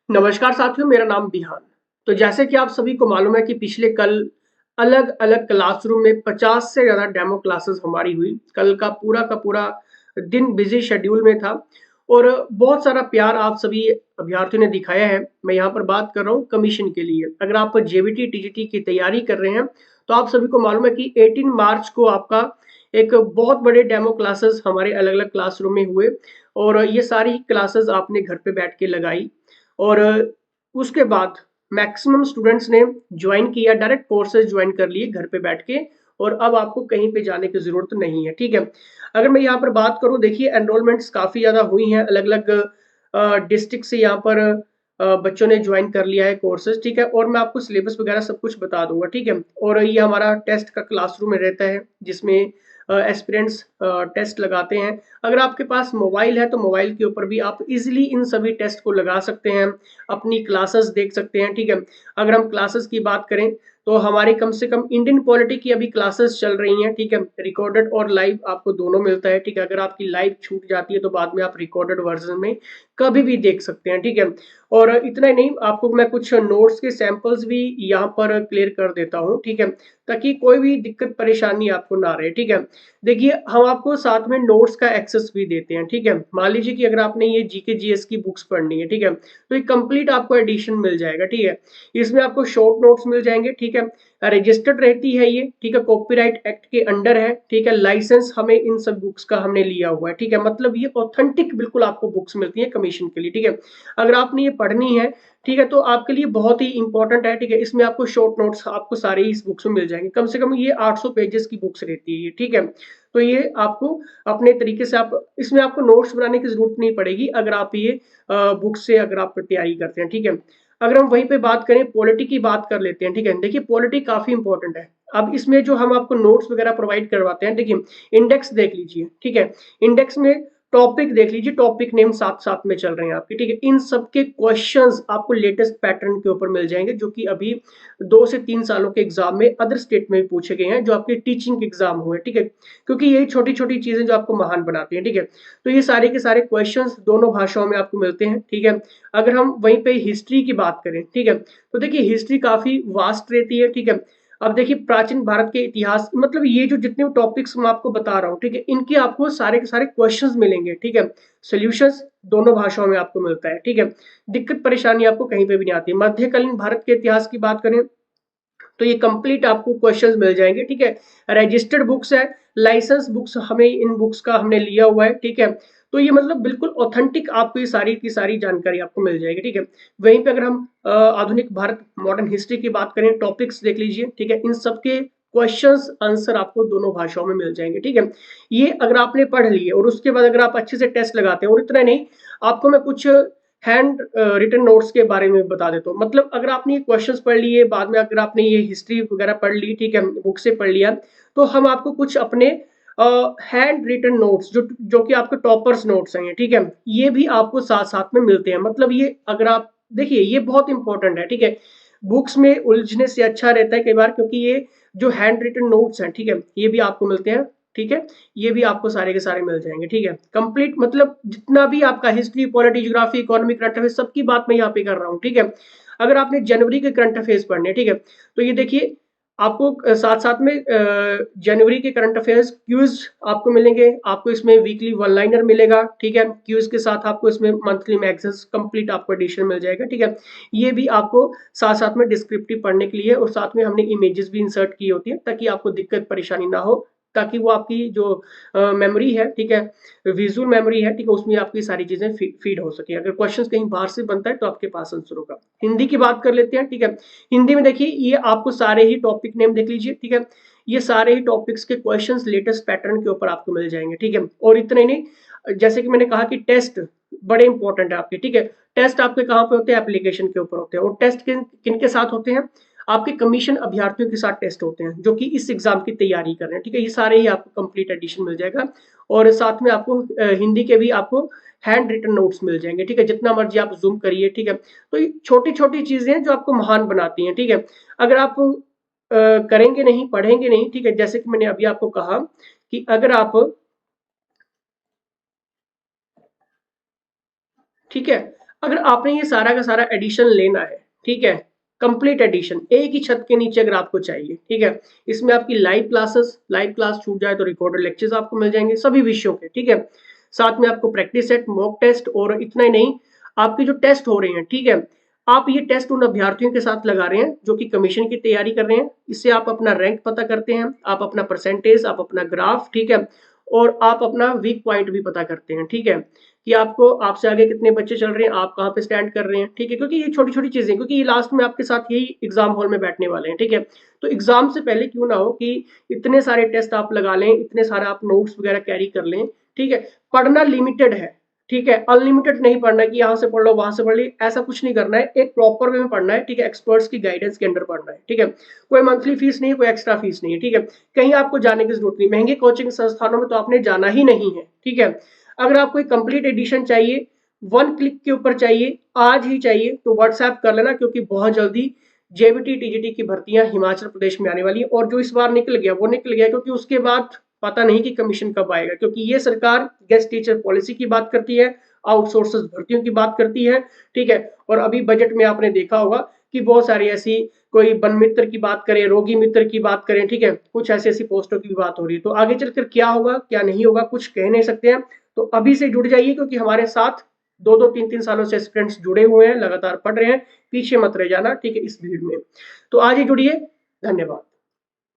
नमस्कार साथियों, मेरा नाम बिहान। तो जैसे कि आप सभी को मालूम है कि पिछले कल अलग-अलग क्लासरूम में 50 से ज़्यादा डेमो क्लासेस हमारी हुई। कल का पूरा दिन बिज़ी शेड्यूल में था और बहुत सारा प्यार आप सभी अभ्यर्थियों ने दिखाया है। मैं यहाँ पर बात कर रहा हूँ कमीशन के लिए। अगर आप जेवीटी, टीजीटी की तैयारी कर रहे हैं, तो आप सभी को मालूम है कि 18 मार्च को आपका एक बहुत बड़े डेमो क्लासेस हमारे अलग-अलग क्लासरूम में हुए और ये सारी क्लासेस आपने घर पे बैठ के लगाई। और उसके बाद मैक्सिमम स्टूडेंट्स ने ज्वाइन किया, डायरेक्ट कोर्सेज ज्वाइन कर लिए घर पे बैठ के और अब आपको कहीं पे जाने की ज़रूरत नहीं है, ठीक है। अगर मैं यहाँ पर बात करूँ, देखिए एनरोलमेंट्स काफ़ी ज़्यादा हुई हैं, अलग-अलग डिस्ट्रिक्ट से यहाँ पर बच्चों ने ज्वाइन कर लिया है कोर्सेज, ठीक है। और मैं आपको सिलेबस वगैरह सब कुछ बता दूँगा, ठीक है। और ये हमारा टेस्ट का क्लासरूम में रहता है, जिसमें एस्पिरेंट्स टेस्ट लगाते हैं। अगर आपके पास मोबाइल है तो मोबाइल के ऊपर भी आप इजीली इन सभी टेस्ट को लगा सकते हैं, अपनी क्लासेस देख सकते हैं, ठीक है। अगर हम क्लासेस की बात करें तो हमारी कम से कम इंडियन पॉलिटी की अभी क्लासेस चल रही हैं, ठीक है। रिकॉर्डेड और लाइव आपको दोनों मिलता है, ठीक है। अगर आपकी लाइव छूट जाती है तो बाद में आप रिकॉर्डेड वर्जन में कभी भी देख सकते हैं, ठीक है। और इतना ही नहीं, आपको मैं कुछ नोट्स के सैंपल्स भी यहाँ पर क्लियर कर देता हूँ, ठीक है, ताकि कोई भी दिक्कत परेशानी आपको ना रहे, ठीक है। देखिए, हम आपको साथ में नोट्स का एक्सेस भी देते हैं, ठीक है। मान लीजिए कि अगर आपने ये जीके जीएस की बुक्स पढ़नी है, ठीक है, तो ये कंप्लीट आपको एडिशन मिल जाएगा, ठीक है। इसमें आपको शॉर्ट नोट्स मिल जाएंगे, ठीक है। रजिस्टर्ड रहती है ये, ठीक है, कॉपीराइट एक्ट के अंडर है, ठीक है। लाइसेंस हमें इन सब बुक्स का हमने लिया हुआ है, ठीक है। मतलब ये ऑथेंटिक बिल्कुल आपको बुक्स मिलती है कमीशन के लिए, ठीक है। अगर आपने ये पढ़नी है, ठीक है, तो आपके लिए बहुत ही इंपॉर्टेंट है, ठीक है। इसमें आपको शॉर्ट नोट्स आपको सारे इस बुक्स में मिल जाएंगे। कम से कम ये 800 पेजेस की बुक्स रहती है ये, ठीक है। तो ये आपको अपने तरीके से आप इसमें आपको नोट्स बनाने की जरूरत नहीं पड़ेगी अगर आप ये बुक से अगर आप तैयारी करते हैं, ठीक है। अगर हम वहीं पे बात करें, पॉलिटी की बात कर लेते हैं, ठीक है। देखिए, पॉलिटी काफी इंपॉर्टेंट है। अब इसमें जो हम आपको नोट्स वगैरह प्रोवाइड करवाते हैं, देखिए इंडेक्स देख लीजिए, ठीक है। इंडेक्स में टॉपिक देख लीजिए, टॉपिक नेम साथ साथ में चल रहे हैं आपके, ठीक है। इन सब के क्वेश्चंस आपको लेटेस्ट पैटर्न के ऊपर मिल जाएंगे, जो कि अभी 2 से 3 सालों के एग्जाम में अदर स्टेट में भी पूछे गए हैं, जो आपके टीचिंग एग्जाम हुए, ठीक है। क्योंकि यही छोटी छोटी चीजें जो आपको महान बनाती हैं, ठीक है। तो ये सारे के सारे क्वेश्चंस दोनों भाषाओं में आपको मिलते हैं, ठीक है। अगर हम वहीं पे हिस्ट्री की बात करें, ठीक है, तो देखिए हिस्ट्री काफी वास्ट रहती है, ठीक है। अब देखिए, प्राचीन भारत के इतिहास, मतलब ये जो जितने टॉपिक्स मैं आपको बता रहा हूँ, ठीक है, इनके आपको सारे के सारे क्वेश्चंस मिलेंगे, ठीक है। सॉल्यूशंस दोनों भाषाओं में आपको मिलता है, ठीक है। दिक्कत परेशानी आपको कहीं पे भी नहीं आती। मध्यकालीन भारत के इतिहास की बात करें तो ये कंप्लीट आपको क्वेश्चंस मिल जाएंगे, ठीक है। रजिस्टर्ड बुक्स है, लाइसेंस बुक्स हमें इन बुक्स का हमने लिया हुआ है, ठीक है। तो ये मतलब बिल्कुल ऑथेंटिक आपको ये सारी की सारी जानकारी आपको मिल जाएगी, ठीक है। वहीं पे अगर हम आधुनिक भारत मॉडर्न हिस्ट्री की बात करें, टॉपिक्स देख लीजिए, ठीक है। इन सबके क्वेश्चंस आंसर आपको दोनों भाषाओं में मिल जाएंगे, ठीक है। ये अगर आपने पढ़ लिए और उसके बाद अगर आप अच्छे से टेस्ट लगाते हैं, और इतना नहीं, आपको मैं कुछ हैंड रिटन नोट्स के बारे में बता देता हूँ। मतलब अगर आपने ये क्वेश्चंस पढ़ लिए, बाद में अगर आपने ये हिस्ट्री वगैरह पढ़ ली, ठीक है, बुक से पढ़ लिया, तो हम आपको कुछ अपने हैंड रिटन नोट्स जो जो कि आपके टॉपर्स नोट्स हैं, ठीक है, ये भी आपको साथ साथ में मिलते हैं। मतलब ये अगर आप देखिए, ये बहुत इंपॉर्टेंट है, ठीक है। बुक्स में उलझने से अच्छा रहता है कई बार, क्योंकि ये जो हैंड रिटन नोट्स हैं, ठीक है, ये भी आपको मिलते हैं, ठीक है। ये भी आपको सारे के सारे मिल जाएंगे, ठीक है। कंप्लीट मतलब जितना भी आपका history, polity, geography, economy, current affairs, सबकी बात मैं यहाँ पे कर रहा हूँ, ठीक है। अगर आपने जनवरी के करंट अफेयर्स पढ़ने, ठीक है, तो ये देखिए आपको साथ साथ में जनवरी के करंट अफेयर्स क्यूज आपको मिलेंगे। आपको इसमें वीकली वन लाइनर मिलेगा, ठीक है। क्यूज के साथ आपको इसमें मंथली मैगजीन्स कंप्लीट आपको एडिशन मिल जाएगा, ठीक है। ये भी आपको साथ साथ में डिस्क्रिप्टिव पढ़ने के लिए, और साथ में हमने इमेजेस भी इंसर्ट की होती है, ताकि आपको दिक्कत परेशानी ना हो, ताकि वो आपकी जो मेमोरी है, ठीक है, विजुअल मेमोरी है, ठीक है, उसमें आपकी सारी चीजें फीड हो सके। अगर क्वेश्चन कहीं बाहर से बनता है तो आपके पास आंसर होगा। हिंदी की बात कर लेते हैं, ठीक है। हिंदी में देखिए, ये आपको सारे ही टॉपिक नेम देख लीजिए, ठीक है। ये सारे ही टॉपिक्स के क्वेश्चंस लेटेस्ट पैटर्न के ऊपर आपको मिल जाएंगे, ठीक है। और इतना ही नहीं, जैसे कि मैंने कहा कि टेस्ट बड़े इंपॉर्टेंट है आपके, ठीक है। टेस्ट आपके कहाँ पे होते हैं? एप्लीकेशन के ऊपर होते हैं। और टेस्ट किन के साथ होते हैं? आपके कमीशन अभ्यर्थियों के साथ टेस्ट होते हैं, जो कि इस एग्जाम की तैयारी कर रहे हैं, ठीक है। ये सारे ही आपको कंप्लीट एडिशन मिल जाएगा। और साथ में आपको हिंदी के भी आपको हैंड रिटन नोट्स मिल जाएंगे, ठीक है। जितना मर्जी आप जूम करिए, ठीक है। तो ये छोटी छोटी चीजें हैं जो आपको महान बनाती हैं, ठीक है। अगर आप करेंगे नहीं, पढ़ेंगे नहीं, ठीक है, जैसे कि मैंने अभी आपको कहा कि अगर आप, ठीक है, अगर आपने ये सारा का सारा एडिशन लेना है, ठीक है, कंप्लीट एडिशन एक ही छत के नीचे अगर आपको चाहिए, ठीक है, इसमें आपकी लाइव क्लास छूट जाए तो रिकॉर्डेड लेक्चर्स आपको मिल जाएंगे सभी विषयों के, ठीक है, साथ में आपको प्रैक्टिस सेट, मॉक टेस्ट, और इतना ही नहीं, आपके जो टेस्ट हो रहे हैं, ठीक है, आप ये टेस्ट उन अभ्यर्थियों के साथ लगा रहे हैं जो कि कमीशन की तैयारी कर रहे हैं। इससे आप अपना रैंक पता करते हैं, आप अपना परसेंटेज, आप अपना ग्राफ, ठीक है, और आप अपना वीक पॉइंट भी पता करते हैं, ठीक है, कि आपको आपसे आगे कितने बच्चे चल रहे हैं, आप कहाँ पे स्टैंड कर रहे हैं, ठीक है, क्योंकि ये छोटी छोटी चीजें, क्योंकि ये लास्ट में आपके साथ यही एग्जाम हॉल में बैठने वाले हैं, ठीक है, तो एग्जाम से पहले क्यों ना हो कि इतने सारे टेस्ट आप लगा लें, इतने सारा आप नोट्स वगैरह कैरी कर लें, ठीक है, पढ़ना लिमिटेड है, ठीक है, अनलिमिटेड नहीं पढ़ना है कि यहाँ से पढ़ लो वहां से पढ़ ली, ऐसा कुछ नहीं करना है, एक प्रॉपर वे में पढ़ना है, ठीक है, एक्सपर्ट्स की गाइडेंस के अंडर पढ़ना है, ठीक है, कोई मंथली फीस नहीं है, कोई एक्स्ट्रा फीस नहीं है, ठीक है, कहीं आपको जाने की जरूरत नहीं, महंगे कोचिंग संस्थानों में तो आपने जाना ही नहीं है, ठीक है, अगर आपको एक कंप्लीट एडिशन चाहिए, वन क्लिक के ऊपर चाहिए, आज ही चाहिए, तो व्हाट्सएप कर लेना, क्योंकि बहुत जल्दी जेबीटी टीजीटी की भर्तियां हिमाचल प्रदेश में आने वाली है, और जो इस बार निकल गया वो निकल गया, क्योंकि उसके बाद पता नहीं कि कमीशन कब आएगा, क्योंकि ये सरकार गेस्ट टीचर पॉलिसी की बात करती है, आउटसोर्सेज भर्तियों की बात करती है, ठीक है, और अभी बजट में आपने देखा होगा कि बहुत सारी ऐसी, कोई वन मित्र की बात करें, रोगी मित्र की बात करें, ठीक है, कुछ ऐसी ऐसी पोस्टों की भी बात हो रही है, तो आगे चलकर क्या होगा क्या नहीं होगा कुछ कह नहीं सकते हैं, तो अभी से जुड़ जाइए, क्योंकि हमारे साथ दो दो तीन तीन सालों से स्टूडेंट्स जुड़े हुए हैं, लगातार पढ़ रहे हैं, पीछे मत रह जाना, ठीक है, इस भीड़ में, तो आज ही जुड़िए। धन्यवाद।